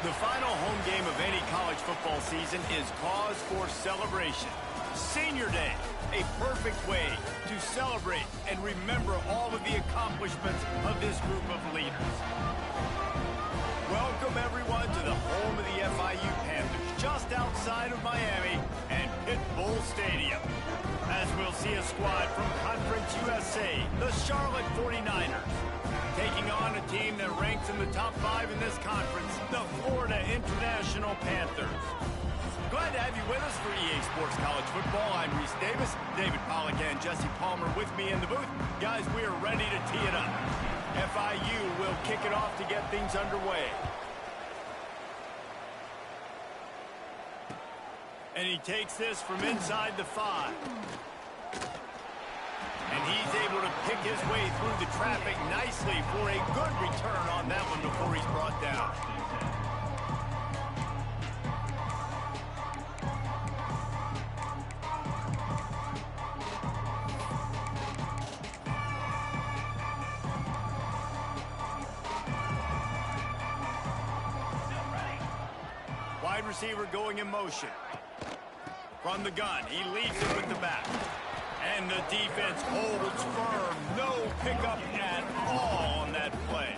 The final home game of any college football season is cause for celebration. Senior Day, a perfect way to celebrate and remember all of the accomplishments of this group of leaders. Welcome, everyone, to the home of the FIU Panthers, just outside of Miami and Pit Bull Stadium. As we'll see a squad from Conference USA, the Charlotte 49ers, taking on a team that ranks in the top 5 in this conference, the Florida International Panthers. Glad to have you with us for EA Sports College Football. I'm Reese Davis, David Pollack and Jesse Palmer with me in the booth. Guys, we are ready to tee it up. FIU will kick it off to get things underway. And he takes this from inside the 5. And he's able to pick his way through the traffic nicely for a good return on that one before he's brought down. Wide receiver going in motion. From the gun, he leads it with the back. And the defense holds firm. No pickup at all on that play.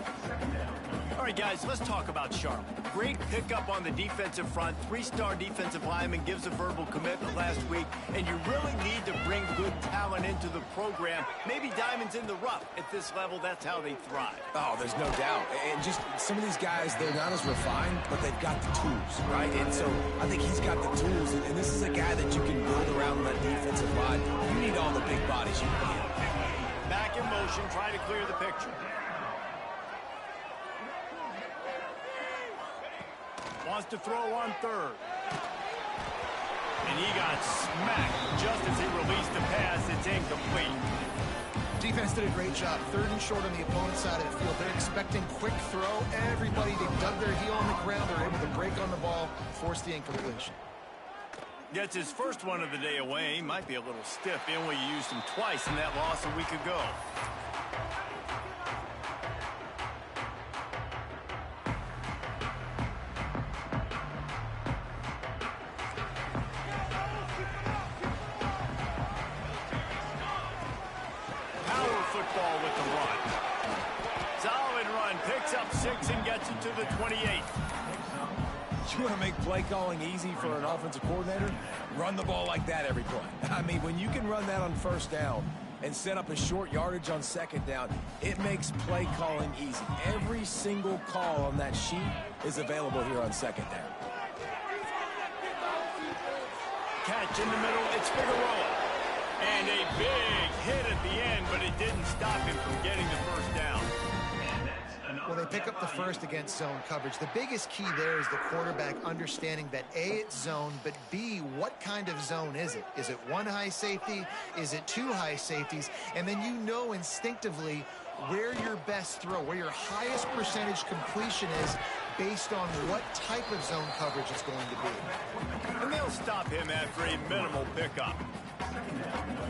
All right, guys, let's talk about Charlotte. Great pickup on the defensive front. 3-star defensive lineman gives a verbal commitment last week. And you really need to bring good talent into the program. Maybe diamonds in the rough. At this level, that's how they thrive. Oh, there's no doubt. And just some of these guys, they're not as refined, but they've got the tools, right? And so I think he's got the tools. And this is a guy that you can build around that defensive line. You need all the big bodies you can get. Back in motion, trying to clear the picture. Wants to throw on third. And he got smacked just as he released the pass. It's incomplete. Defense did a great job. 3rd and short on the opponent's side of the field. They're expecting quick throw. Everybody, they dug their heel on the ground. They're able to break on the ball, force the incompletion. Gets his first one of the day away. He might be a little stiff. He only used him twice in that loss a week ago. Football with the run. Solid run. Picks up 6 and gets it to the 28. You want to make play calling easy for an offensive coordinator? Run the ball like that every play. I mean, when you can run that on 1st down and set up a short yardage on 2nd down, it makes play calling easy. Every single call on that sheet is available here on 2nd down. Catch in the middle. It's Figueroa. And a big hit at the end, but it didn't stop him from getting the 1st down. Well, they pick up the 1st against zone coverage. The biggest key there is the quarterback understanding that A, it's zone, but B, what kind of zone is it? Is it 1 high safety? Is it 2 high safeties? And then you know instinctively where your best throw, where your highest percentage completion is based on what type of zone coverage it's going to be. And they'll stop him after a minimal pickup.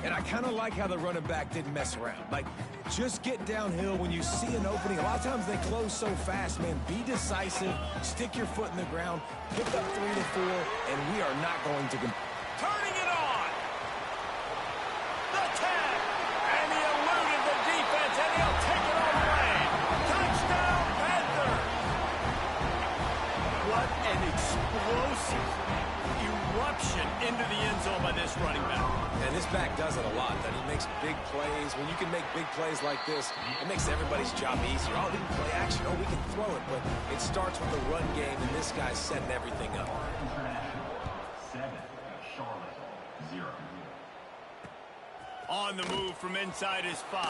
And I kind of like how the running back didn't mess around. Like, just get downhill when you see an opening. A lot of times they close so fast, man. Be decisive, stick your foot in the ground, pick up 3 to 4, and we are not going to... Turning it on! The tag! And he eluded the defense, and he'll take it all the way! Touchdown, Panthers! What an explosive eruption into the end zone by this running back. And this back does it a lot. That he makes big plays. When you can make big plays like this, it makes everybody's job easier. Oh, we can play action. Oh, we can throw it. But it starts with the run game, and this guy's setting everything up. 7, Charlotte, 0. On the move from inside his 5.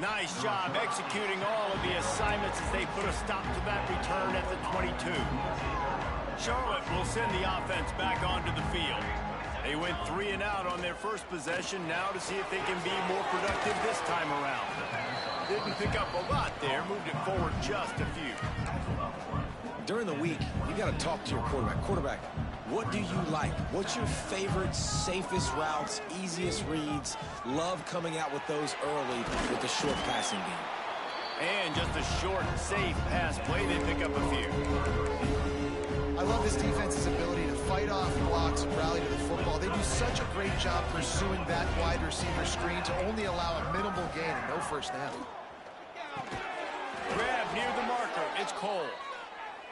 Nice job executing all of the assignments as they put a stop to that return at the 22. Charlotte will send the offense back onto the field. They went 3 and out on their first possession, now to see if they can be more productive this time around. Didn't pick up a lot there, moved it forward just a few. During the week, you got to talk to your quarterback. Quarterback, what do you like? What's your favorite, safest routes, easiest reads? Love coming out with those early with the short passing game. And just a short, safe pass play, they pick up a few. I love this defense's ability to fight off blocks and rally to the football. They do such a great job pursuing that wide receiver screen to only allow a minimal gain and no first down. Grab near the marker. It's Cole.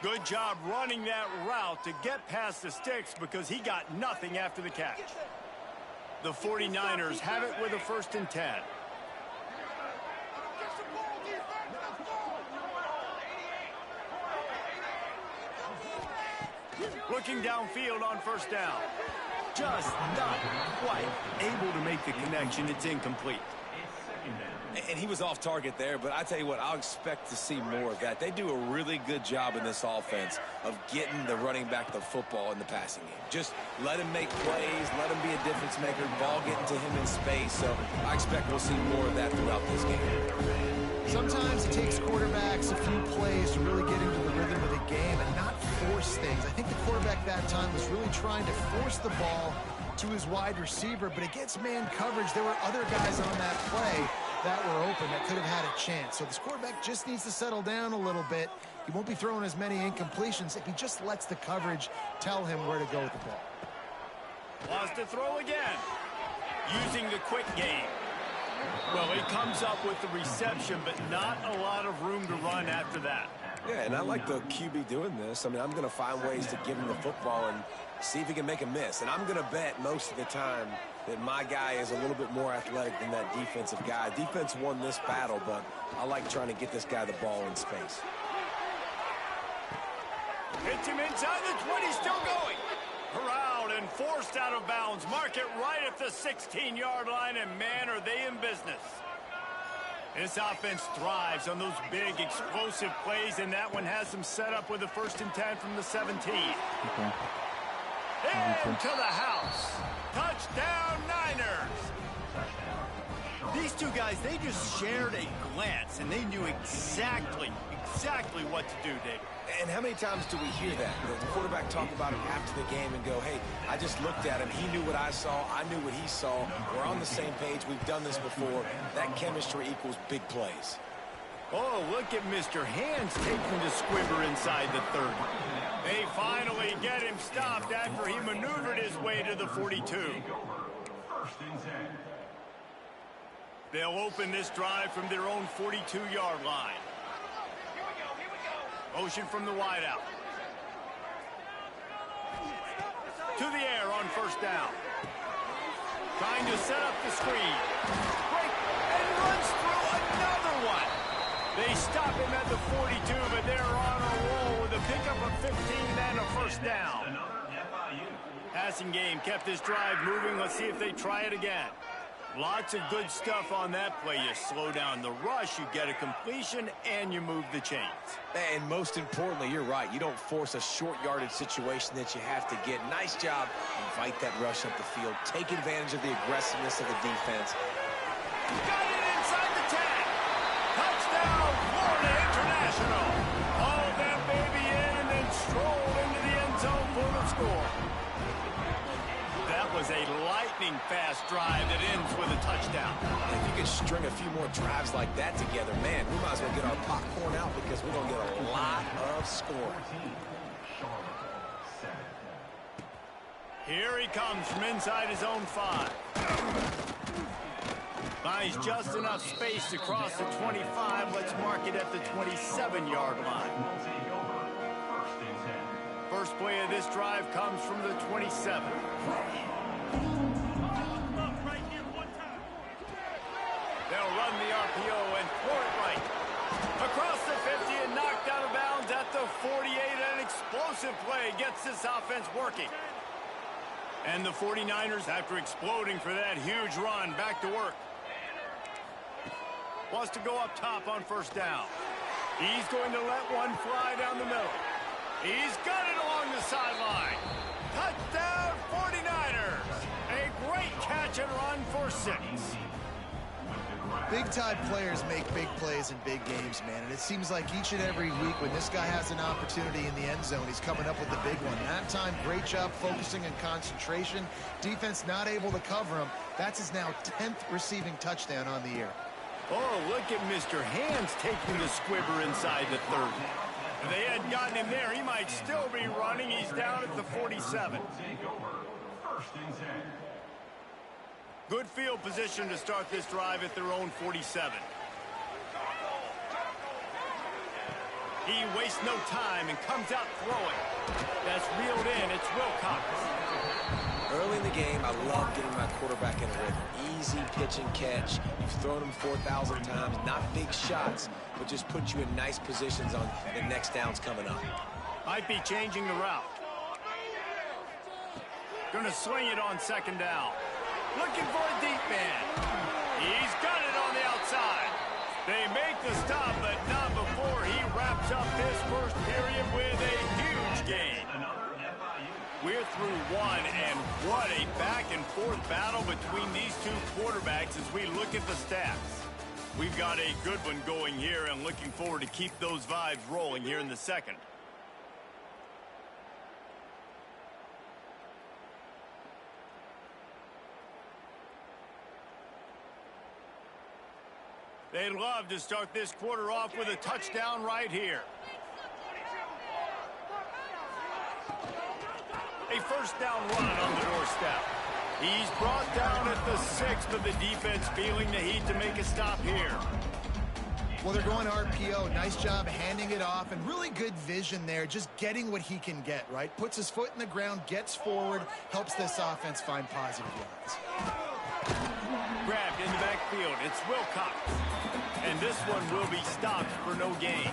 Good job running that route to get past the sticks because he got nothing after the catch. The 49ers have it with a 1st and 10. Looking downfield on 1st down. Just not quite able to make the connection. It's incomplete. And he was off target there, but I tell you what, I'll expect to see more of that. They do a really good job in this offense of getting the running back the football in the passing game. Just let him make plays, let him be a difference maker, ball getting to him in space. So I expect we'll see more of that throughout this game. Sometimes it takes quarterbacks a few plays to really get into the rhythm of the game and not force things. I think the quarterback that time was really trying to force the ball to his wide receiver, but against man coverage, there were other guys on that play that were open that could have had a chance. So this quarterback just needs to settle down a little bit. He won't be throwing as many incompletions if he just lets the coverage tell him where to go with the ball. Wants to throw again. Using the quick game. Well, he comes up with the reception, but not a lot of room to run after that. Yeah, and I like the QB doing this. I mean, I'm going to find ways to give him the football and see if he can make a miss. And I'm going to bet most of the time that my guy is a little bit more athletic than that defensive guy. Defense won this battle, but I like trying to get this guy the ball in space. Hits him inside the 20, still going. Corralled and forced out of bounds. Mark it right at the 16-yard line, and man, are they in business. This offense thrives on those big, explosive plays, and that one has them set up with a 1st and 10 from the 17. Okay. Into the house. Touchdown, Niners. These two guys, they just shared a glance, and they knew exactly what to do, Dave. And how many times do we hear that? The quarterback talk about it after the game and go, hey, I just looked at him. He knew what I saw. I knew what he saw. We're on the same page. We've done this before. That chemistry equals big plays. Oh, look at Mr. Hands taking the squibber inside the 30. They finally get him stopped after he maneuvered his way to the 42. 1st and 10. They'll open this drive from their own 42-yard line. Motion from the wideout. To the air on 1st down. Trying to set up the screen. Break and runs through another one. They stop him at the 42, but they're on a roll with a pickup of 15 and a 1st down. Another FIU. Passing game kept this drive moving. Let's see if they try it again. Lots of good stuff on that play. You slow down the rush, you get a completion, and you move the chains. And most importantly, you're right. You don't force a short yardage situation that you have to get. Nice job. Invite that rush up the field. Take advantage of the aggressiveness of the defense. Got it inside the 10. Touchdown, Florida International. Haul that baby in and then stroll into the end zone for the score. That was a lightning-fast drive that ends with a touchdown. If you could string a few more drives like that together, man, we might as well get our popcorn out because we're going to get a lot of scoring. Here he comes from inside his own 5. Finds just enough space to cross the 25. Let's mark it at the 27-yard line. First play of this drive comes from the 27. They'll run the RPO and throw it right. Across the 50 and knocked out of bounds at the 48. An explosive play gets this offense working. And the 49ers, after exploding for that huge run, back to work. Wants to go up top on 1st down. He's going to let one fly down the middle. He's got it along the sideline. Touchdown, 49ers. A great catch and run for 6. Big-time players make big plays in big games, man. And it seems like each and every week when this guy has an opportunity in the end zone, he's coming up with the big one. That time, great job focusing and concentration. Defense not able to cover him. That's his now 10th receiving touchdown on the year. Oh, look at Mr. Hands taking the squibber inside the 30. If they hadn't gotten him there, he might still be running. He's down at the 47. First and 10. Good field position to start this drive at their own 47. He wastes no time and comes out throwing. That's reeled in. It's Wilcox. Early in the game, I love getting my quarterback in a rhythm. Easy pitch and catch. You've thrown him 4,000 times. Not big shots, but just put you in nice positions on the next downs coming up. Might be changing the route. Gonna swing it on second down. Looking for a deep man. He's got it on the outside. They make the stop, but not before he wraps up this first period with a huge gain. We're through one, and what a back-and-forth battle between these two quarterbacks as we look at the stats. We've got a good one going here, and looking forward to keep those vibes rolling here in the second. They'd love to start this quarter off with a touchdown right here. A first down run on the doorstep. He's brought down at the 6, but the defense feeling the heat to make a stop here. Well, they're going RPO. Nice job handing it off, and really good vision there, just getting what he can get, right? Puts his foot in the ground, gets forward, helps this offense find positive yards. Grabbed in the backfield. It's Wilcox. And this one will be stopped for no gain.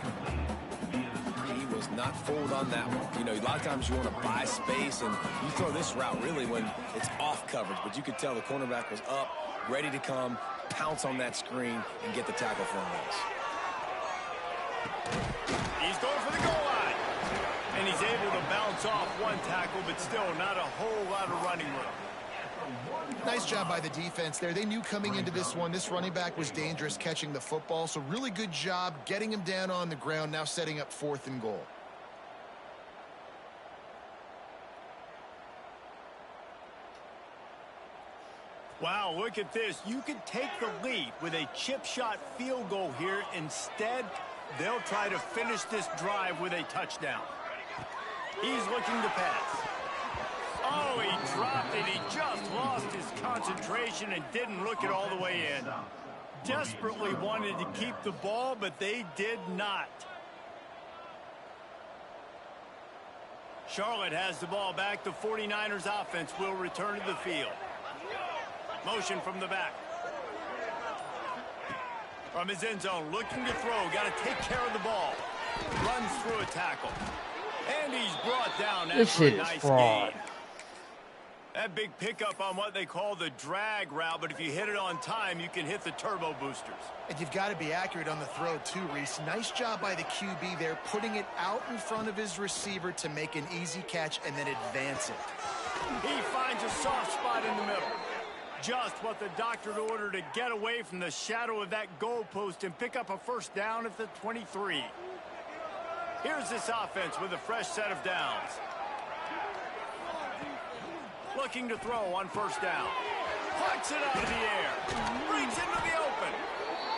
He was not fooled on that one. You know, a lot of times you want to buy space, and you throw this route really when it's off coverage. But you could tell the cornerback was up, ready to come, pounce on that screen, and get the tackle for him. He's going for the goal line. And he's able to bounce off one tackle, but still not a whole lot of running room. Nice job by the defense there. They knew coming into this one, this running back was dangerous catching the football, so really good job getting him down on the ground, now setting up 4th and goal. Wow, look at this. You could take the lead with a chip shot field goal here. Instead, they'll try to finish this drive with a touchdown. He's looking to pass. Oh, he dropped it. He just lost his concentration and didn't look it all the way in. Desperately wanted to keep the ball, but they did not. Charlotte has the ball back. The 49ers offense will return to the field. Motion from the back. From his end zone, looking to throw. Got to take care of the ball. Runs through a tackle. And he's brought down after a nice gain. That big pickup on what they call the drag route, but if you hit it on time, you can hit the turbo boosters. And you've got to be accurate on the throw too, Reese. Nice job by the QB there, putting it out in front of his receiver to make an easy catch and then advance it. He finds a soft spot in the middle. Just what the doctor ordered to get away from the shadow of that goalpost and pick up a first down at the 23. Here's this offense with a fresh set of downs. Looking to throw on first down. Plucks it out of the air. Brings into the open.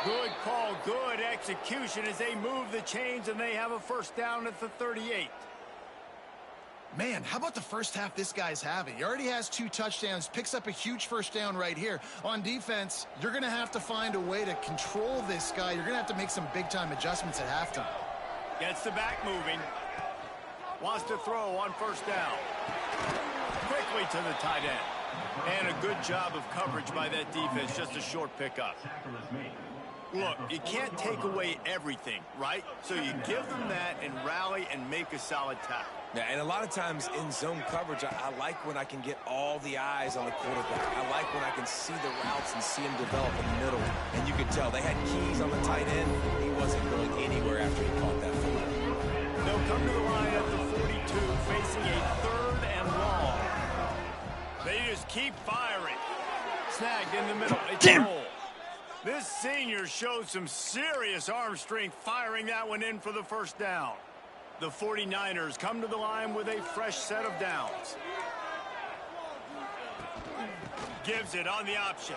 Good call, good execution as they move the chains and they have a first down at the 38. Man, how about the first half this guy's having? He already has 2 touchdowns, picks up a huge first down right here. On defense, you're going to have to find a way to control this guy. You're going to have to make some big-time adjustments at halftime. Gets the back moving. Wants to throw on first down. Quickly to the tight end. And a good job of coverage by that defense. Just a short pickup. Look, you can't take away everything, right? So you give them that and rally and make a solid tackle. Yeah, and a lot of times in zone coverage, I like when I can get all the eyes on the quarterback. I like when I can see the routes and see him develop in the middle. And you could tell they had keys on the tight end. He wasn't going anywhere after he caught that football. They'll come to the line at the 42, facing a 3rd and long. They just keep firing. Snagged in the middle. It's a goal. This senior shows some serious arm strength firing that one in for the first down. The 49ers come to the line with a fresh set of downs. Gives it on the option.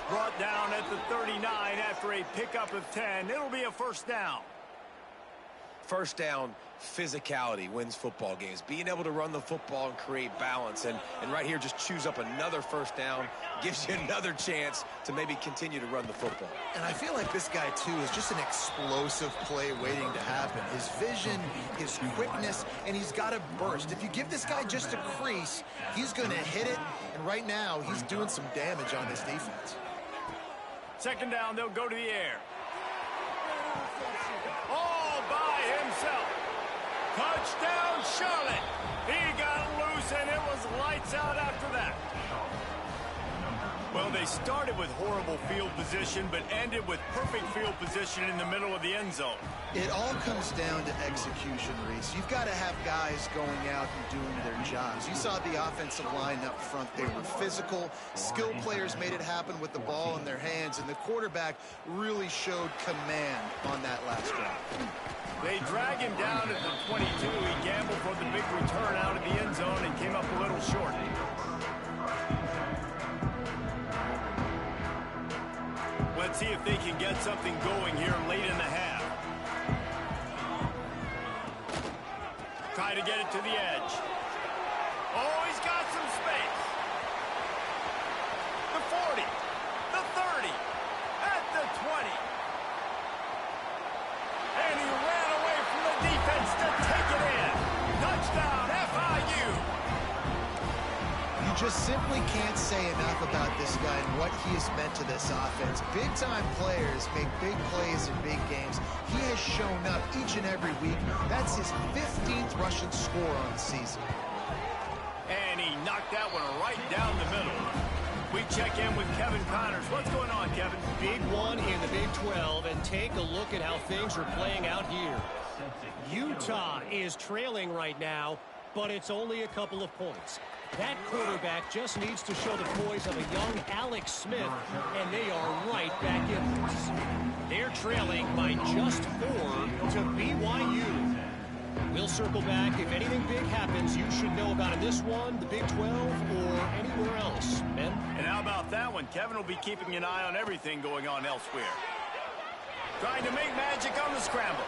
Brought down at the 39 after a pickup of 10. It'll be a first down. First down, physicality wins football games. Being able to run the football and create balance. And right here, just choose up another first down. Gives you another chance to maybe continue to run the football. And I feel like this guy, too, is just an explosive play waiting to happen. His vision, his quickness, and he's got a burst. If you give this guy just a crease, he's going to hit it. And right now, he's doing some damage on this defense. Second down, they'll go to the air. All by himself. Touchdown, Charlotte. He got loose, and it was lights out after that. Well, they started with horrible field position, but ended with perfect field position in the middle of the end zone. It all comes down to execution, Reese. You've got to have guys going out and doing their jobs. You saw the offensive line up front. They were physical. Skilled players made it happen with the ball in their hands, and the quarterback really showed command on that last drive. They drag him down at the 22. He gambled for the big return out of the end zone and came up a little short. Let's see if they can get something going here late in the half. Try to get it to the edge. Oh, he's got some space. The 40, the 30, at the 20. And he ran away from the defense to take it in. Touchdown, FIU. You just simply can't say enough about this guy and what he has meant to this offense. Big-time players make big plays in big games. He has shown up each and every week. That's his 15th rushing score on the season. And he knocked that one right down the middle. We check in with Kevin Connors. What's going on, Kevin? Big one in the Big 12, and take a look at how things are playing out here. Utah is trailing right now, but it's only a couple of points. That quarterback just needs to show the poise of a young Alex Smith, and they are right back in this. They're trailing by just 4 to BYU. We'll circle back. If anything big happens, you should know about in this one, the Big 12, or anywhere else. Ben? And how about that one? Kevin will be keeping an eye on everything going on elsewhere. Trying to make magic on the scramble.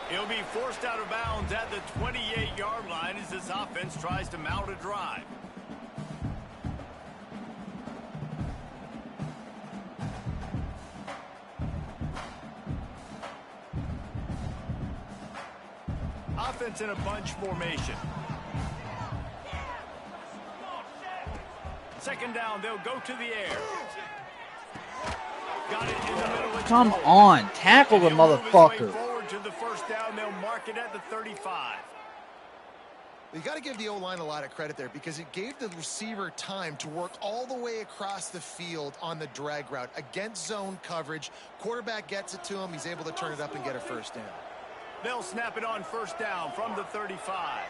He'll be forced out of bounds at the 28-yard line as this offense tries to mount a drive. Offense in a bunch formation. Second down, they'll go to the air. Got it in the middle. Come on, tackle the motherfucker. Forward to the first down, they'll mark it at the 35. You got to give the O-line a lot of credit there because it gave the receiver time to work all the way across the field on the drag route against zone coverage. Quarterback gets it to him. He's able to turn it up and get a first down. They'll snap it on first down from the 35.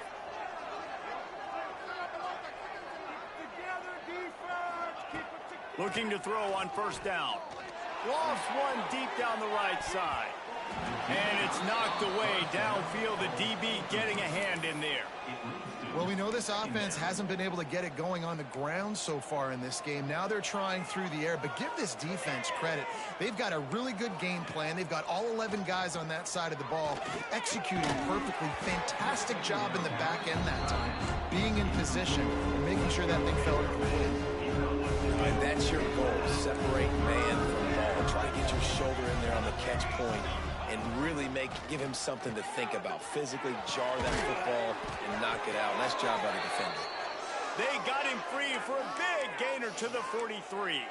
Looking to throw on first down. Lost one deep down the right side. And it's knocked away downfield. The DB getting a hand in there. Well, we know this offense hasn't been able to get it going on the ground so far in this game. Now they're trying through the air, but give this defense credit. They've got a really good game plan. They've got all 11 guys on that side of the ball executing perfectly. Fantastic job in the back end that time. Being in position and making sure that thing fell incomplete. And that's your goal. Separate man from ball. Try to get your shoulder in there on the catch point and really give him something to think about. Physically jar that football and knock it out. Nice job by the defender. They got him free for a big gainer to the 43.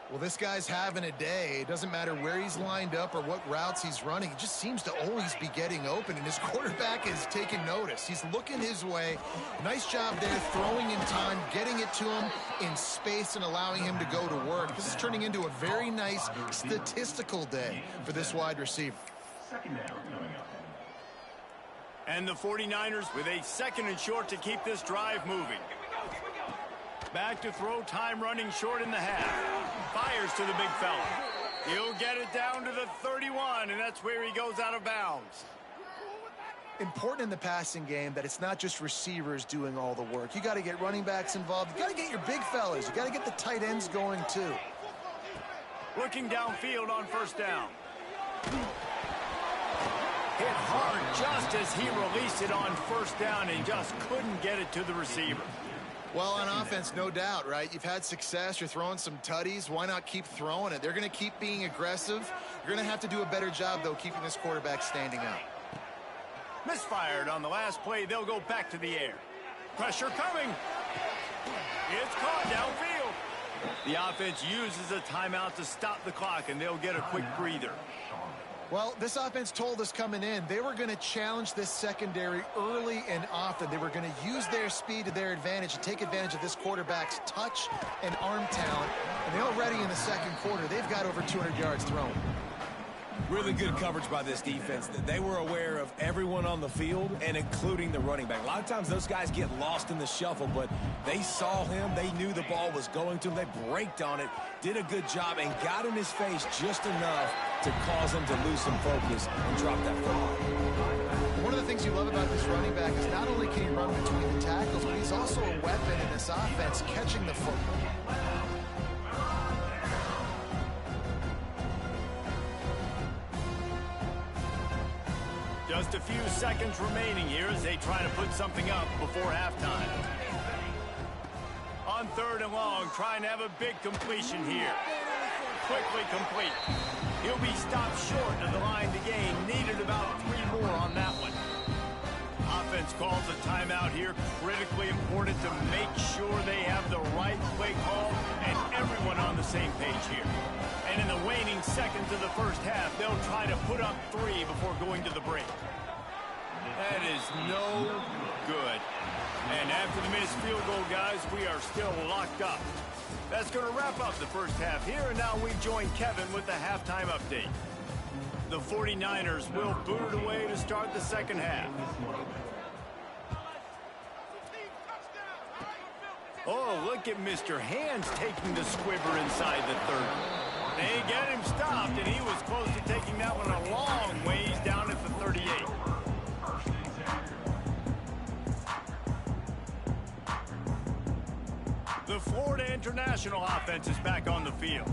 Well, this guy's having a day. It doesn't matter where he's lined up or what routes he's running. He just seems to always be getting open, and his quarterback is taking notice. He's looking his way. Nice job there, throwing in time, getting it to him in space and allowing him to go to work. This is turning into a very nice statistical day for this wide receiver. Second down coming up. And the 49ers with a second and short to keep this drive moving. Back to throw, time running short in the half. Fires to the big fella. He'll get it down to the 31, and that's where he goes out of bounds. Important in the passing game that it's not just receivers doing all the work. You got to get running backs involved. You got to get your big fellas. You got to get the tight ends going too. Looking downfield on first down. Hit hard just as he released it on first down and just couldn't get it to the receiver. Well, on offense, no doubt, right? You've had success. You're throwing some tutties. Why not keep throwing it? They're going to keep being aggressive. You're going to have to do a better job, though, keeping this quarterback standing up. Misfired on the last play. They'll go back to the air. Pressure coming. It's caught downfield. The offense uses a timeout to stop the clock, and they'll get a quick breather. Well, this offense told us coming in they were going to challenge this secondary early and often. They were going to use their speed to their advantage and take advantage of this quarterback's touch and arm talent. And they're already in the second quarter. They've got over 200 yards thrown. Really good coverage by this defense. They were aware of everyone on the field and including the running back. A lot of times those guys get lost in the shuffle, but they saw him. They knew the ball was going to him. They braked on it, did a good job, and got in his face just enough to cause him to lose some focus and drop that football. One of the things you love about this running back is not only can he run between the tackles, but he's also a weapon in this offense catching the football. Just a few seconds remaining here as they try to put something up before halftime. On third and long, trying to have a big completion here. Quickly complete. He'll be stopped short of the line to gain. Needed about 3 more on that one. Offense calls a timeout here. Critically important to make sure they have the right play call and everyone on the same page here. And in the waning seconds of the first half, they'll try to put up 3 before going to the break. That is no good. And after the missed field goal, guys, we are still locked up. That's going to wrap up the first half here, and now we join Kevin with the halftime update. The 49ers will boot it away to start the second half. Oh, look at Mr. Hands taking the squibber inside the 30. They get him stopped, and he was close to taking that one a long ways down at the 38. The Florida International offense is back on the field.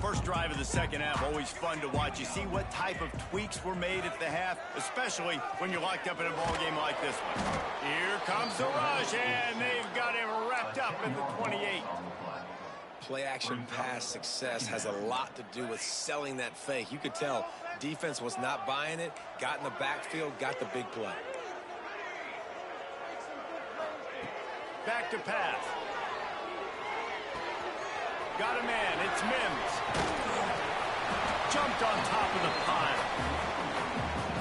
First drive of the second half, always fun to watch. You see what type of tweaks were made at the half, especially when you're locked up in a ball game like this one. Here comes the rush, and they've got him wrapped up at the 28. Play-action pass success has a lot to do with selling that fake. You could tell defense was not buying it, got in the backfield, got the big play. Back to pass. Got a man, it's Mims. Jumped on top of the pile.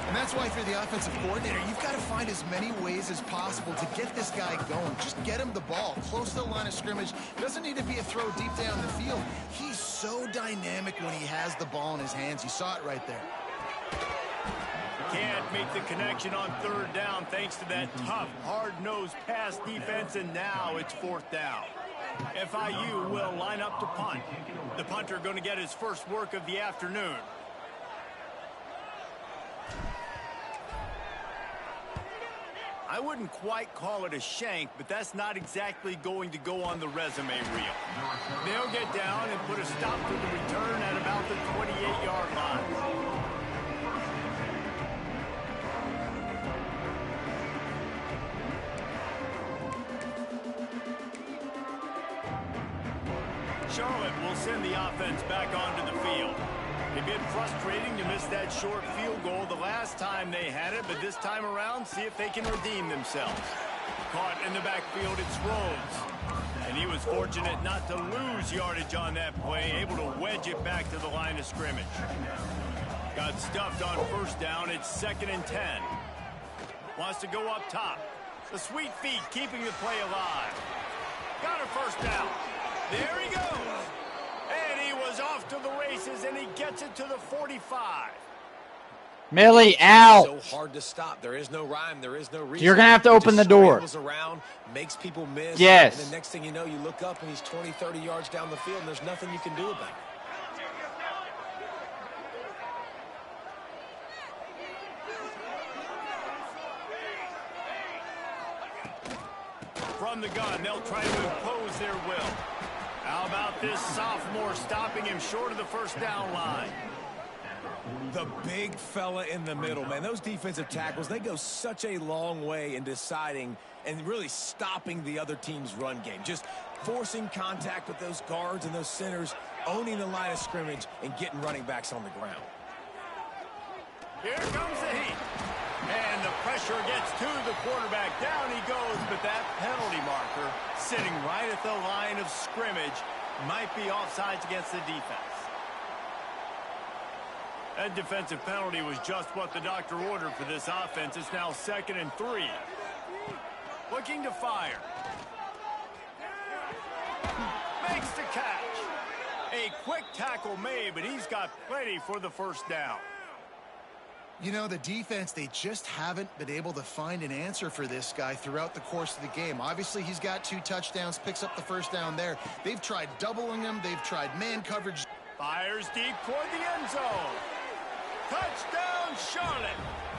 And that's why, if you're the offensive coordinator, you've got to find as many ways as possible to get this guy going. Just get him the ball close to the line of scrimmage. Doesn't need to be a throw deep down the field. He's so dynamic when he has the ball in his hands. You saw it right there. Can't make the connection on third down thanks to that tough, hard-nosed pass defense, and now it's fourth down. FIU will line up to punt. The punter going to get his first work of the afternoon. I wouldn't quite call it a shank, but that's not exactly going to go on the resume reel. They'll get down and put a stop to the return at about the 28-yard line. Charlotte will send the offense back onto the field. It'd been frustrating to miss that short field goal the last time they had it, but this time around, see if they can redeem themselves. Caught in the backfield, it's Rhodes. And he was fortunate not to lose yardage on that play, able to wedge it back to the line of scrimmage. Got stuffed on first down, it's 2nd and 10. Wants to go up top. The sweet feet keeping the play alive. Got a first down. There he goes. And he was off to the races, and he gets it to the 45. Millie, out. So hard to stop. There is no rhyme. There is no reason. You're going to have to open the door. Around, makes people miss. Yes. And the next thing you know, you look up, and he's 20, 30 yards down the field, and there's nothing you can do about it. From the gun, they'll try to impose their will. How about this sophomore stopping him short of the first down line? The big fella in the middle, man. Those defensive tackles, they go such a long way in deciding and really stopping the other team's run game. Just forcing contact with those guards and those centers, owning the line of scrimmage, and getting running backs on the ground. Here comes the heat. And the pressure gets to the quarterback. Down he goes, but that penalty marker sitting right at the line of scrimmage might be offsides against the defense. That defensive penalty was just what the doctor ordered for this offense. It's now 2nd and 3. Looking to fire. Makes the catch. A quick tackle made, but he's got plenty for the first down. You know, the defense, they just haven't been able to find an answer for this guy throughout the course of the game. Obviously, he's got 2 touchdowns, picks up the first down there. They've tried doubling him. They've tried man coverage. Fires deep toward the end zone. Touchdown, Charlotte.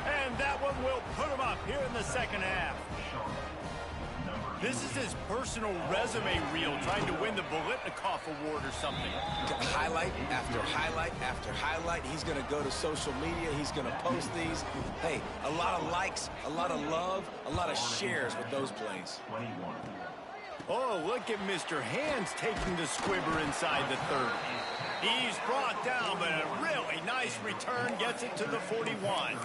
And that one will put him up here in the second half. This is his personal resume reel, trying to win the Bolitnikoff Award or something. Highlight after highlight after highlight. He's going to go to social media. He's going to post these. Hey, a lot of likes, a lot of love, a lot of shares with those plays. Oh, look at Mr. Hands taking the squibber inside the 30. He's brought down, but a really nice return gets it to the 41.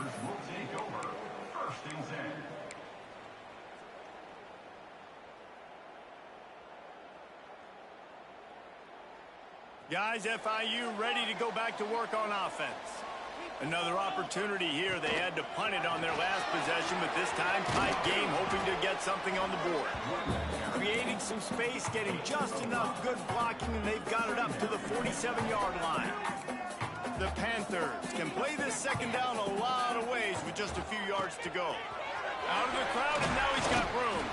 Guys, FIU ready to go back to work on offense. Another opportunity here. They had to punt it on their last possession, but this time tight game, hoping to get something on the board. Creating some space, getting just enough good blocking, and they've got it up to the 47-yard line. The Panthers can play this second down a lot of ways with just a few yards to go. Out of the crowd, and now he's got room.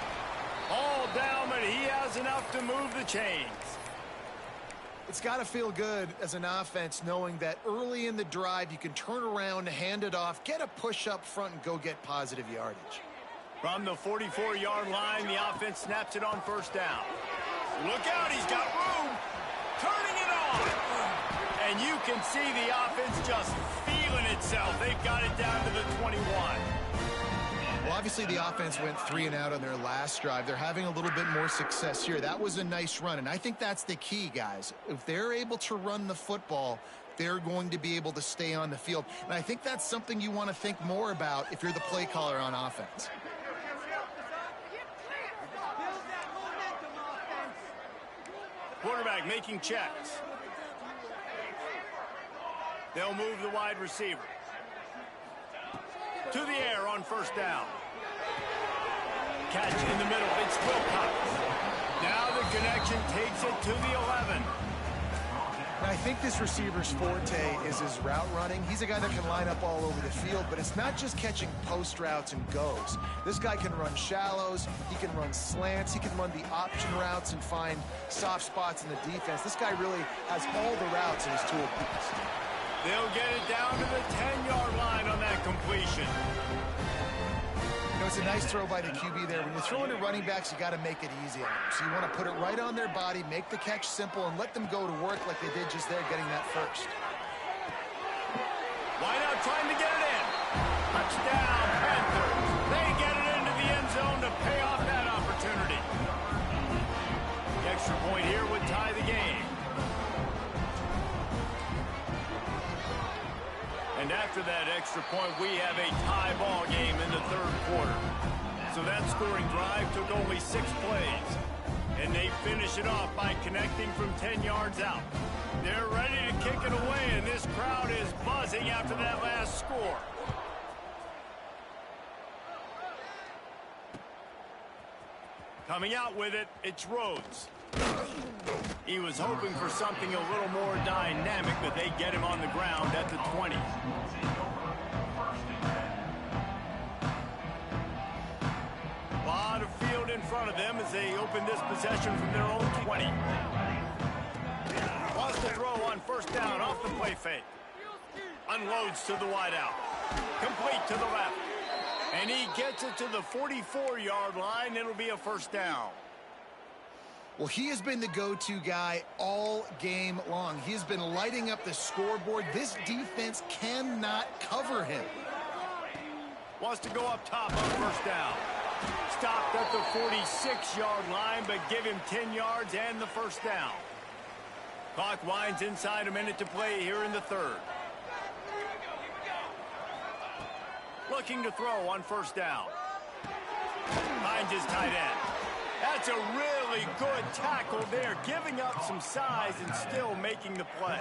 All down, but he has enough to move the chains. It's got to feel good as an offense knowing that early in the drive you can turn around, hand it off, get a push up front, and go get positive yardage. From the 44-yard line, the offense snaps it on first down. Look out, he's got room. Turning it on. And you can see the offense just feeling itself. They've got it down to the 21. Well, obviously the offense went 3 and out on their last drive. They're having a little bit more success here. That was a nice run, and I think that's the key, guys. If they're able to run the football, they're going to be able to stay on the field. And I think that's something you want to think more about if you're the play caller on offense. Quarterback making checks. They'll move the wide receiver. To the air on first down. Catch in the middle. It's Wilcox. Now the connection takes it to the 11. And I think this receiver's forte is his route running. He's a guy that can line up all over the field, but it's not just catching post routes and goes. This guy can run shallows. He can run slants. He can run the option routes and find soft spots in the defense. This guy really has all the routes in his toolbox. They'll get it down to the 10-yard line on that completion. You know, it's a nice throw by the QB there. When you're throwing to running backs, you got to make it easy on them. So you want to put it right on their body, make the catch simple, and let them go to work like they did just there, getting that first. Wide out trying to get it in. Touchdown, Panthers. They get it into the end zone to pay off that opportunity. The extra point here would tie the game. And after that extra point, we have a tie ball game in the third quarter. So that scoring drive took only 6 plays. And they finish it off by connecting from 10 yards out. They're ready to kick it away, and this crowd is buzzing after that last score. Coming out with it, it's Rhodes. He was hoping for something a little more dynamic, but they get him on the ground at the 20. A lot of field in front of them as they open this possession from their own 20. Lost the throw on first down off the play fake. Unloads to the wideout. Complete to the left. And he gets it to the 44-yard line. It'll be a first down. Well, he has been the go-to guy all game long. He has been lighting up the scoreboard. This defense cannot cover him. Wants to go up top on first down. Stopped at the 46-yard line, but give him 10 yards and the first down. Clock winds inside a minute to play here in the third. Looking to throw on first down. Finds his tight end. That's a really good tackle there, giving up some size and still making the play.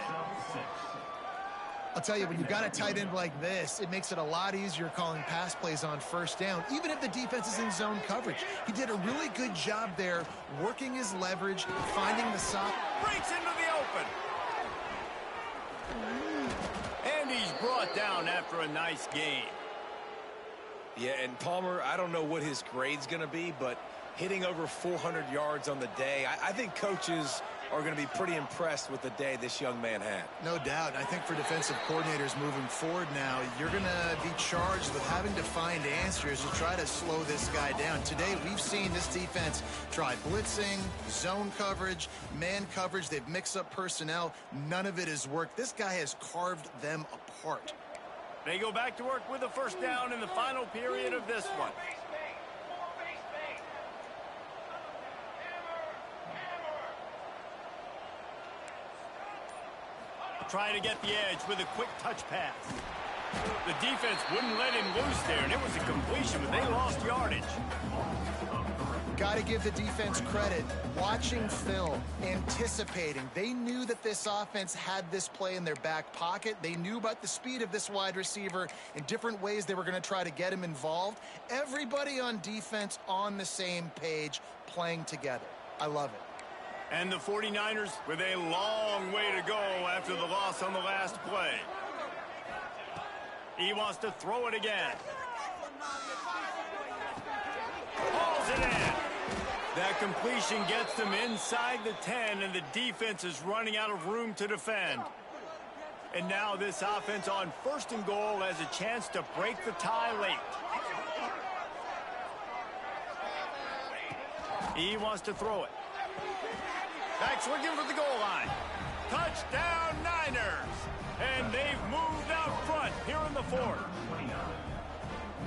I'll tell you, when you've got a tight end like this, it makes it a lot easier calling pass plays on first down, even if the defense is in zone coverage. He did a really good job there, working his leverage, finding the sock. Breaks into the open. And he's brought down after a nice game. Yeah, and Palmer, I don't know what his grade's going to be, but hitting over 400 yards on the day, I think coaches are going to be pretty impressed with the day this young man had. No doubt. I think for defensive coordinators moving forward now, you're going to be charged with having to find answers to try to slow this guy down. Today, we've seen this defense try blitzing, zone coverage, man coverage. They've mixed up personnel. None of it has worked. This guy has carved them apart. They go back to work with a first down in the final period of this one. Trying to get the edge with a quick touch pass. The defense wouldn't let him loose there, and it was a completion, but they lost yardage. Got to give the defense credit. Watching film, anticipating. They knew that this offense had this play in their back pocket. They knew about the speed of this wide receiver and different ways they were going to try to get him involved. Everybody on defense on the same page, playing together. I love it. And the 49ers with a long way to go after the loss on the last play. He wants to throw it again. Hauls it in. That completion gets them inside the 10, and the defense is running out of room to defend. And now this offense on first and goal has a chance to break the tie late. He wants to throw it. Back's looking for the goal line. Touchdown, Niners. And they've moved out front here in the fourth.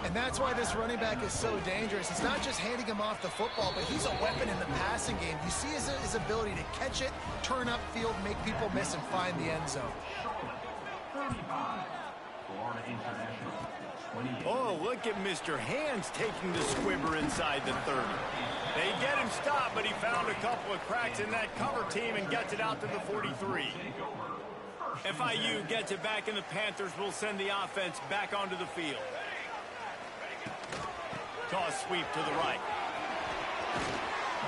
And that's why this running back is so dangerous. It's not just handing him off the football, but he's a weapon in the passing game. You see his ability to catch it, turn upfield, make people miss, and find the end zone. Oh, look at Mr. Hands taking the squibber inside the 30. They get him stopped, but he found a couple of cracks in that cover team and gets it out to the 43. FIU gets it back, and the Panthers will send the offense back onto the field. Toss sweep to the right.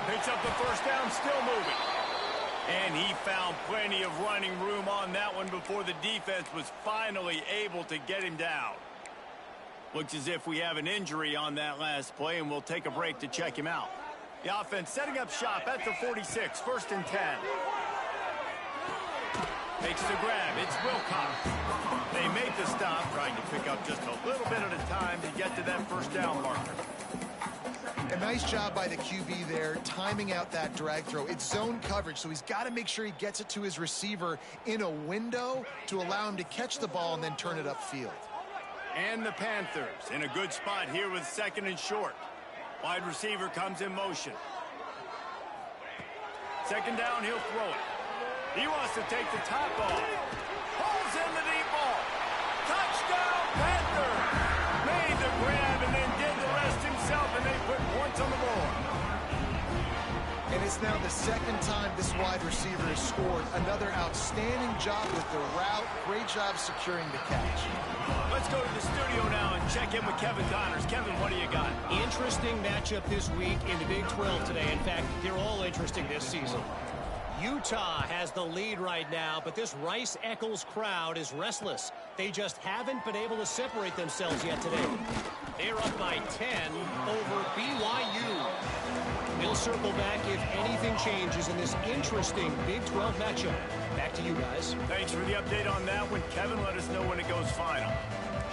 Picks up the first down, still moving. And he found plenty of running room on that one before the defense was finally able to get him down. Looks as if we have an injury on that last play, and we'll take a break to check him out. The offense setting up shop at the 46, first and 10. Makes the grab. It's Wilcox. They make the stop, trying to pick up just a little bit at a time to get to that first down marker. A nice job by the QB there, timing out that drag throw. It's zone coverage, so he's got to make sure he gets it to his receiver in a window to allow him to catch the ball and then turn it upfield. And the Panthers in a good spot here with second and short. Wide receiver comes in motion. Second down, he'll throw it. He wants to take the top off. Pulls in the deep ball. Touchdown, Panthers! Made the grab and then did the rest himself, and they put points on the board. And it's now the second time this wide receiver has scored. Another outstanding job with the route. Great job securing the catch. Let's go to the studio now and check in with Kevin Connors. Kevin, what do you got? Interesting matchup this week in the Big 12 today. In fact, they're all interesting this season. Utah has the lead right now, but this Rice-Eccles crowd is restless. They just haven't been able to separate themselves yet today. They're up by 10 over BYU. We'll circle back if anything changes in this interesting Big 12 matchup. Back to you guys. Thanks for the update on that one, Kevin. Let us know when it goes final.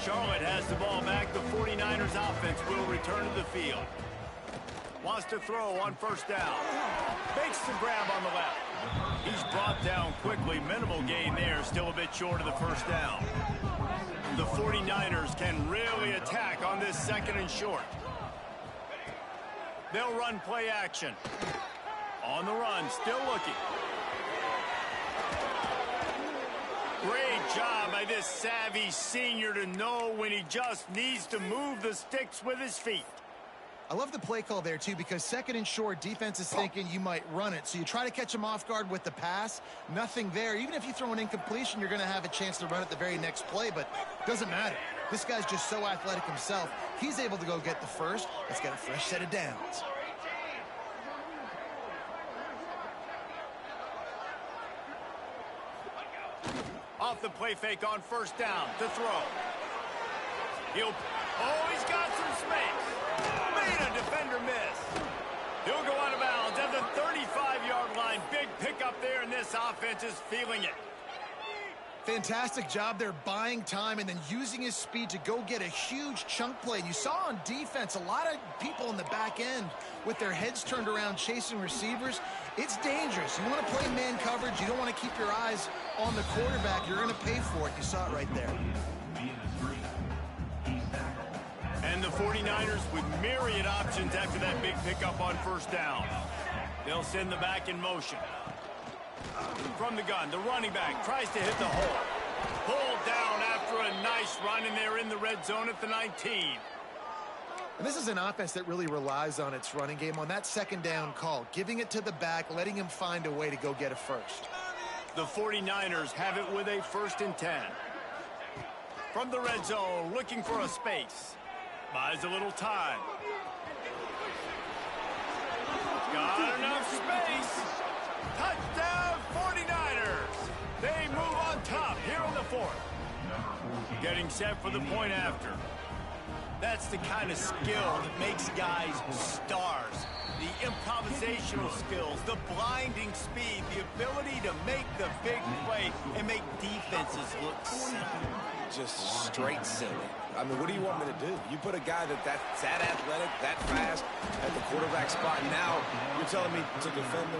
Charlotte has the ball back. The 49ers offense will return to the field. Wants to throw on first down. Makes the grab on the left. He's brought down quickly. Minimal gain there. Still a bit short of the first down. The 49ers can really attack on this second and short. They'll run play action. On the run, still looking. Great job by this savvy senior to know when he just needs to move the sticks with his feet. I love the play call there, too, because second and short, defense is thinking you might run it. So you try to catch him off guard with the pass. Nothing there. Even if you throw an incompletion, you're going to have a chance to run it the very next play, but it doesn't matter. This guy's just so athletic himself. He's able to go get the first. Let's get a fresh set of downs. Off the play fake on first down to throw. He's got some space. Made a defender miss. He'll go out of bounds at the 35-yard line. Big pickup there, and this offense is feeling it. Fantastic job there buying time and then using his speed to go get a huge chunk play. And you saw on defense a lot of people in the back end with their heads turned around chasing receivers. It's dangerous. You want to play man coverage. You don't want to keep your eyes on the quarterback. You're going to pay for it. You saw it right there. And the 49ers with myriad options after that big pickup on first down. They'll send the back in motion. From the gun, the running back tries to hit the hole. Pulled down after a nice run, and they're in the red zone at the 19. And this is an offense that really relies on its running game on that second down call, giving it to the back, letting him find a way to go get a first. The 49ers have it with a 1st and 10. From the red zone, looking for a space. Buys a little time. Got enough space. Touchdown 49ers. They move on top here in the 4th. Getting set for the point after. That's the kind of skill that makes guys stars. The improvisational skills, the blinding speed, the ability to make the big play and make defenses look silly. Just straight silly. I mean, what do you want me to do? You put a guy that's that athletic, that fast at the quarterback spot, and now you're telling me to defend them?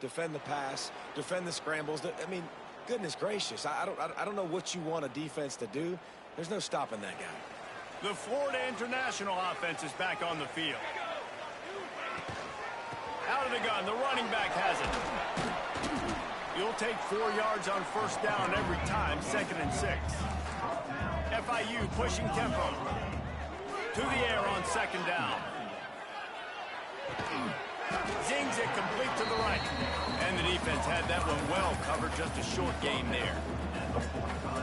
Defend the pass, defend the scrambles. I mean, goodness gracious, I don't know what you want a defense to do. There's no stopping that guy. The Florida International offense is back on the field. Out of the gun, the running back has it. You'll take 4 yards on first down every time, 2nd and 6. FIU pushing tempo. To the air on 2nd down. Zings it complete to the right. And the defense had that one well covered, just a short gain there.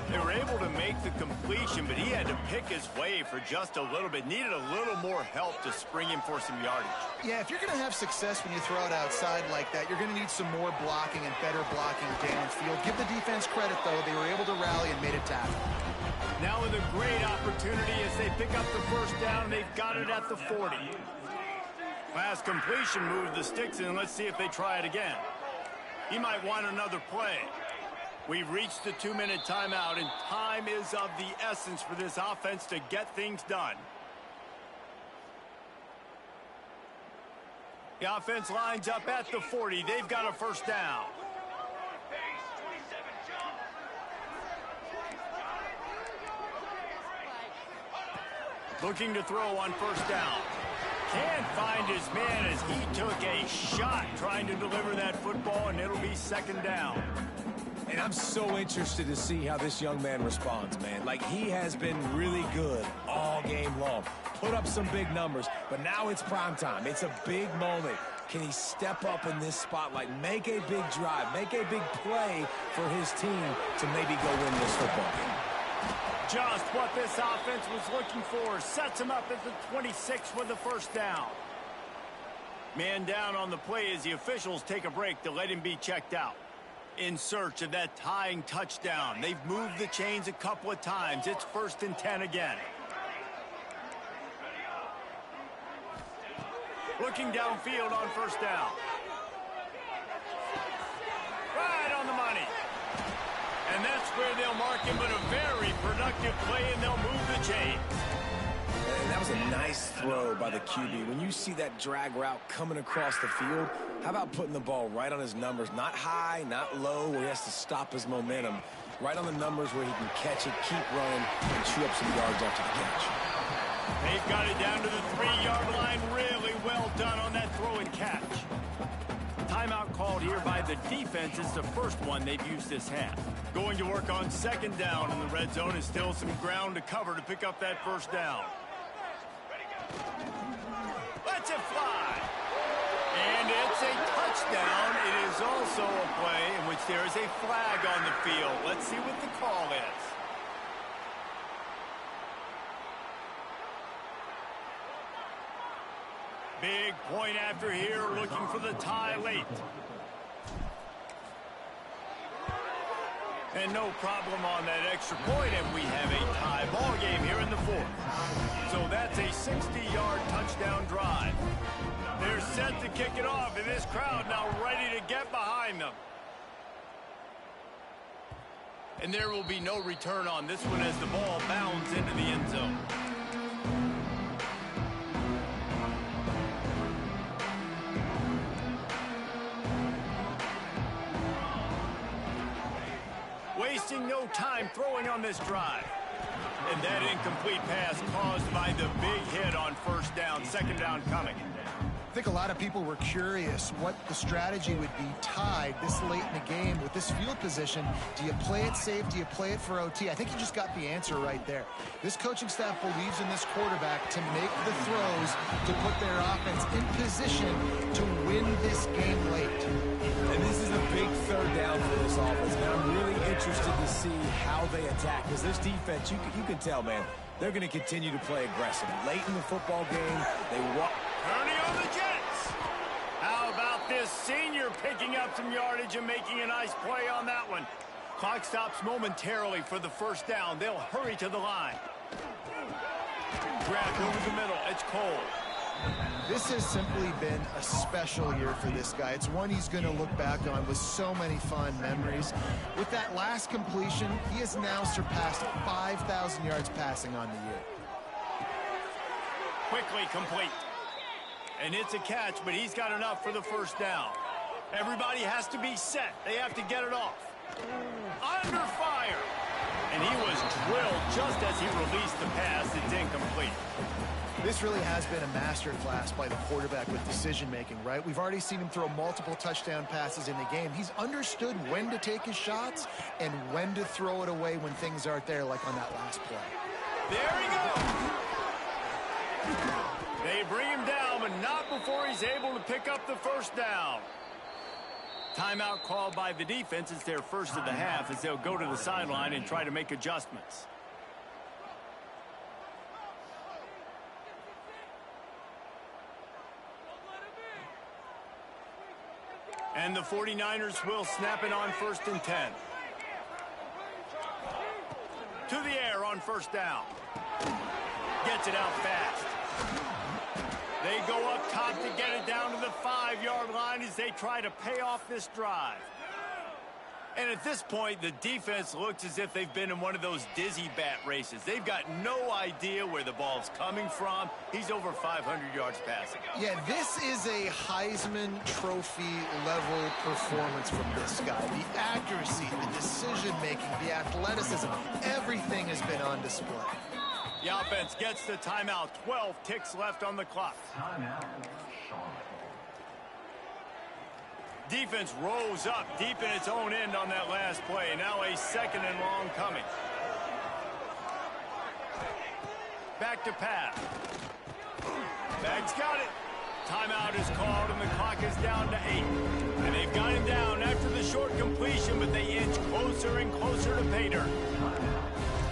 They were able to make the completion, but he had to pick his way for just a little bit. Needed a little more help to spring him for some yardage. Yeah, if you're going to have success when you throw it outside like that, you're going to need some more blocking and better blocking downfield. Give the defense credit, though. They were able to rally and made a tackle. Now with a great opportunity as they pick up the first down, they've got it at the 40. Pass completion moved the sticks in. Let's see if they try it again. He might want another play. We've reached the 2-minute timeout, and time is of the essence for this offense to get things done. The offense lines up at the 40. They've got a first down. Looking to throw on first down. Can't find his man as he took a shot trying to deliver that football, and it'll be 2nd down. And I'm so interested to see how this young man responds, man. Like, he has been really good all game long. Put up some big numbers, but now it's prime time. It's a big moment. Can he step up in this spotlight, make a big drive, make a big play for his team to maybe go win this football game? Just what this offense was looking for. Sets him up at the 26 with the first down. Man down on the play as the officials take a break to let him be checked out. In search of that tying touchdown. They've moved the chains a couple of times. It's 1st and 10 again. Looking downfield on first down. Right on the money. And that's where they'll mark him, but a very productive play, and they'll move the chains. And that was a nice throw by the QB. When you see that drag route coming across the field, how about putting the ball right on his numbers? Not high, not low, where he has to stop his momentum. Right on the numbers where he can catch it, keep running, and chew up some yards after the catch. They've got it down to the 3-yard line. Really well done on that throw and catch. Timeout called here by the defense. It's the first one they've used this half. Going to work on 2nd down in the red zone. Is still some ground to cover to pick up that first down. Lets it fly. And it's a touchdown. It is also a play in which there is a flag on the field. Let's see what the call is. Big point after here, looking for the tie late. And no problem on that extra point, and we have a tie ball game here in the 4th. So that's a 60-yard touchdown drive. They're set to kick it off, and this crowd now ready to get behind them. And there will be no return on this one as the ball bounds into the end zone. Wasting no time throwing on this drive. And that incomplete pass caused by the big hit on first down. 2nd down coming. I think a lot of people were curious what the strategy would be tied this late in the game with this field position. Do you play it safe? Do you play it for OT? I think you just got the answer right there. This coaching staff believes in this quarterback to make the throws to put their offense in position to win this game late. And this is a big 3rd down for this offense, man. I'm really interested to see how they attack, because this defense, you can tell, man, they're going to continue to play aggressive. Late in the football game, they walk. Turning on the Jets. How about this senior picking up some yardage and making a nice play on that one? Clock stops momentarily for the first down. They'll hurry to the line. Grabbed over the middle. It's Cole. This has simply been a special year for this guy. It's one he's going to look back on with so many fond memories. With that last completion, he has now surpassed 5,000 yards passing on the year. Quickly complete. And it's a catch, but he's got enough for the first down. Everybody has to be set. They have to get it off. Under fire. And he was drilled just as he released the pass. It's incomplete. This really has been a masterclass by the quarterback with decision-making, right? We've already seen him throw multiple touchdown passes in the game. He's understood when to take his shots and when to throw it away when things aren't there, like on that last play. There he goes. They bring him down, but not before he's able to pick up the first down. Timeout called by the defense. It's their first of the half as they'll go to the sideline and try to make adjustments. And the 49ers will snap it on 1st and 10. To the air on first down. Gets it out fast. They go up top to get it down to the 5-yard line as they try to pay off this drive. And at this point, the defense looks as if they've been in one of those dizzy bat races. They've got no idea where the ball's coming from. He's over 500 yards passing. Yeah, this is a Heisman Trophy level performance from this guy. The accuracy, the decision-making, the athleticism, everything has been on display. The offense gets the timeout. 12 ticks left on the clock. Defense rose up deep in its own end on that last play. Now a 2nd and long coming. Back to pass. Bag's got it. Timeout is called, and the clock is down to 8. And they've got him down after the short completion, but they inch closer and closer to pay dirt.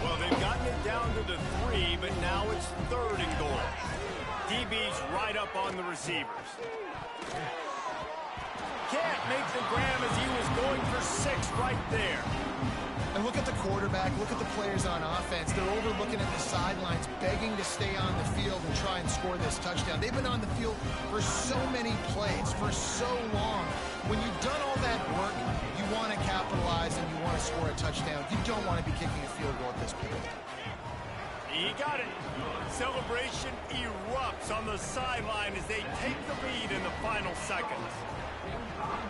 Well, they've gotten it down to the 3, but now it's 3rd and goal. DB's right up on the receivers. Can't make the grab as he was going for 6 right there. And look at the quarterback, look at the players on offense. They're overlooking at the sidelines, begging to stay on the field and try and score this touchdown. They've been on the field for so many plays, for so long. When you've done all that work, you want to capitalize and you want to score a touchdown. You don't want to be kicking a field goal at this point. He got it. Celebration erupts on the sideline as they take the lead in the final seconds.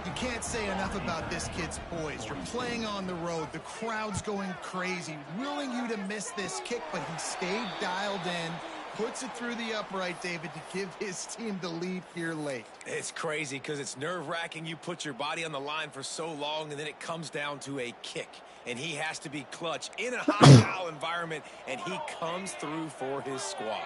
You can't say enough about this kid's poise. You're playing on the road. The crowd's going crazy, willing you to miss this kick, but he stayed dialed in, puts it through the upright, David, to give his team the lead here late. It's crazy because it's nerve-wracking. You put your body on the line for so long, and then it comes down to a kick. And he has to be clutch in a hostile environment, and he comes through for his squad.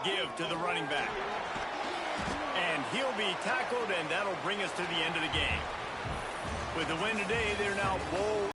Give to the running back. And he'll be tackled, and that'll bring us to the end of the game. With the win today, they're now bowl